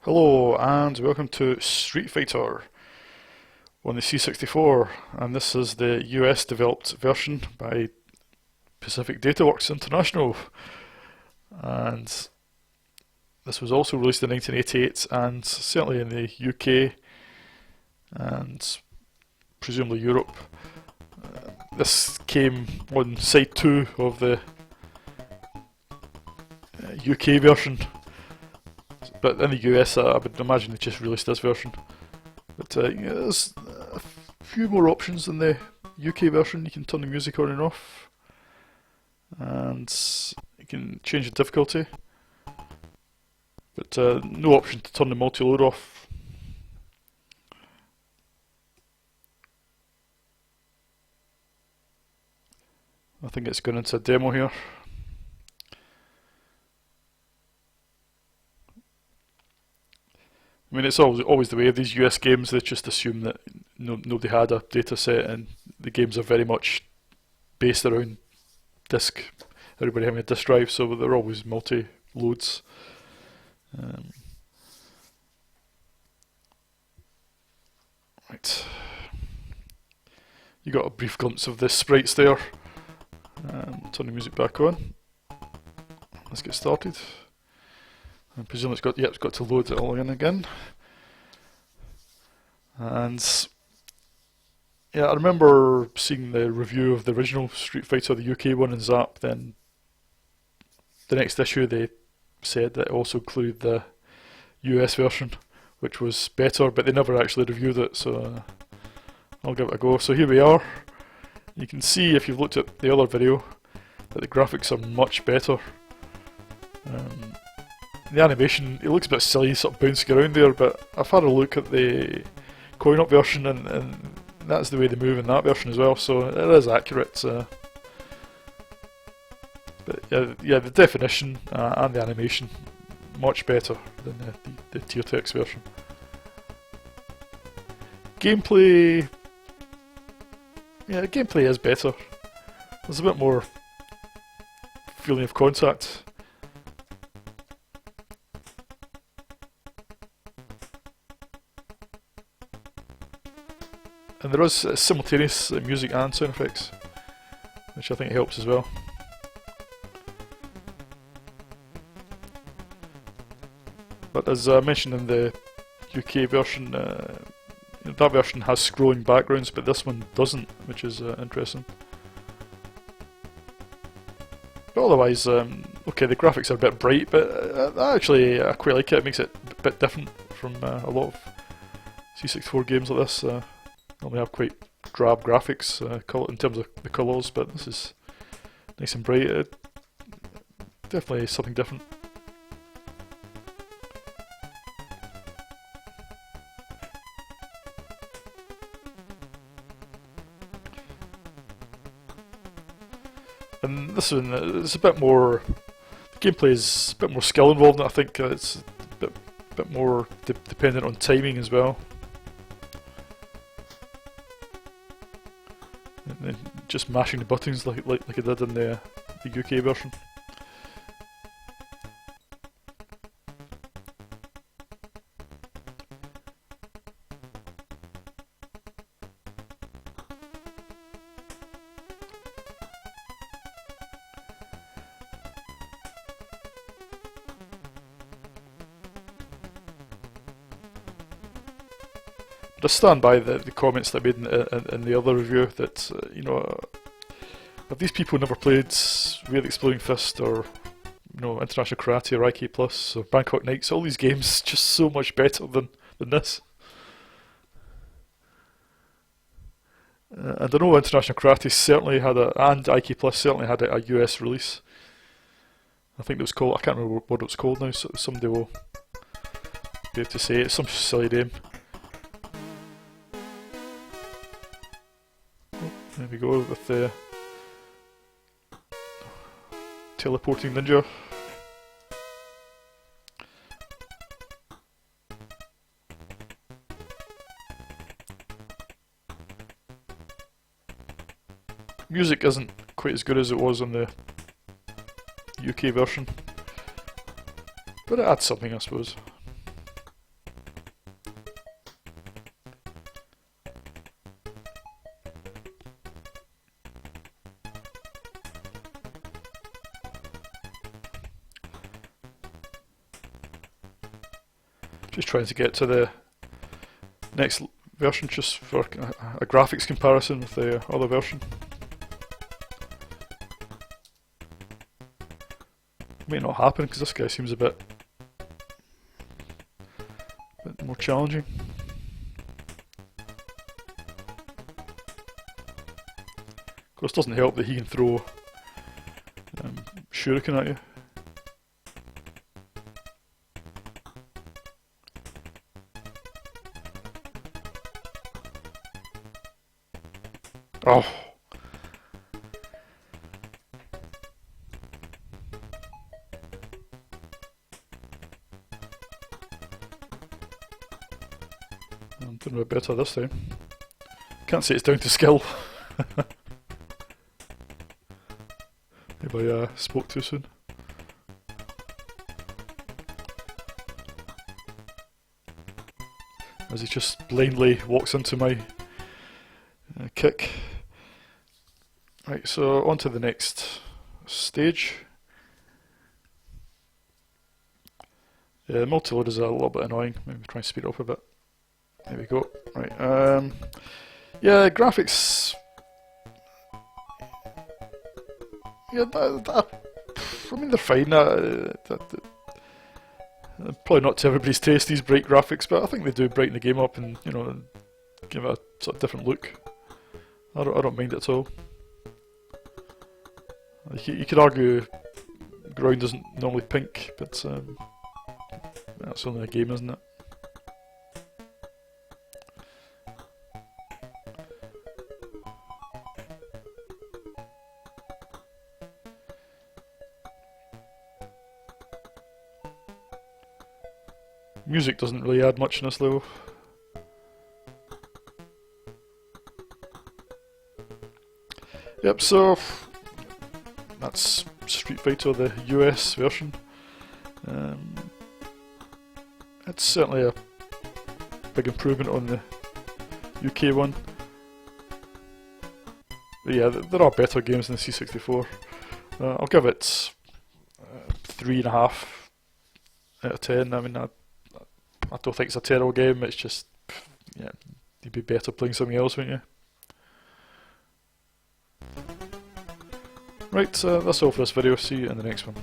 Hello and welcome to Street Fighter on the C64, and this is the US developed version by Pacific Dataworks International, and this was also released in 1988 and certainly in the UK and presumably Europe. This came on side 2 of the UK version. But in the US, I would imagine they just released this version. But there's a few more options in the UK version. You can turn the music on and off, and you can change the difficulty. But no option to turn the multi-load off. I think it's going into a demo here. I mean, it's always the way of these US games. They just assume that nobody had a data set, and the games are very much based around disk. Everybody having a disk drive, so they're always multi-loads. Right, you got a brief glimpse of the sprites there. Turn the music back on. Let's get started. I presume it's got to load it all in again. And yeah, I remember seeing the review of the original Street Fighter, the UK one, in Zap. Then the next issue they said that it also included the US version, which was better, but they never actually reviewed it, so I'll give it a go. So here we are. You can see, if you've looked at the other video, that the graphics are much better. The animation, it looks a bit silly, sort of bouncing around there, but I've had a look at the coin-op version, and that's the way they move in that version as well, so it is accurate. But yeah, the definition and the animation, much better than the Tier Text version. Gameplay, yeah, the gameplay is better. There's a bit more feeling of contact. And there is simultaneous music and sound effects, which I think helps as well. But as I mentioned in the UK version, that version has scrolling backgrounds, but this one doesn't, which is interesting. But otherwise, okay, the graphics are a bit bright, but actually I quite like it. It makes it a bit different from a lot of C64 games like this. Normally have quite drab graphics in terms of the colours, but this is nice and bright. Definitely something different. And this one is a bit more. The gameplay is a bit more skill involved in it. I think it's a bit more dependent on timing as well. And just mashing the buttons like I did in the UK version. But I stand by the comments that I made in the other review that, you know, if these people never played Real Exploding Fist or, you know, International Karate or IK Plus or Bangkok Nights, all these games just so much better than this. And I know International Karate certainly had and IK Plus certainly had a US release. I think it was called, I can't remember what it was called now, so somebody will be able to say it. It's some silly name. There we go with the teleporting ninja. Music isn't quite as good as it was on the UK version, but it adds something, I suppose. Just trying to get to the next version just for a graphics comparison with the other version. May not happen because this guy seems a bit more challenging. Of course, it doesn't help that he can throw shuriken at you. Oh. I'm doing a bit better this time. Can't say it's down to skill. Maybe I spoke too soon. As he just blindly walks into my kick. Right, so on to the next stage. Yeah, the multi-load is a little bit annoying. Maybe try and speed it up a bit. There we go. Right. Yeah, graphics. Yeah, I mean they're fine. Probably not to everybody's taste, these bright graphics, but I think they do brighten the game up and, you know, give it a sort of different look. I don't mind it at all. You could argue ground isn't normally pink, but that's only a game, isn't it? Music doesn't really add much in this level. Yep, so that's Street Fighter, the US version. It's certainly a big improvement on the UK one. But yeah, there are better games than the C64. I'll give it 3.5 out of 10. I mean, I don't think it's a terrible game, it's just, yeah, you'd be better playing something else, wouldn't you? Right, that's all for this video, see you in the next one.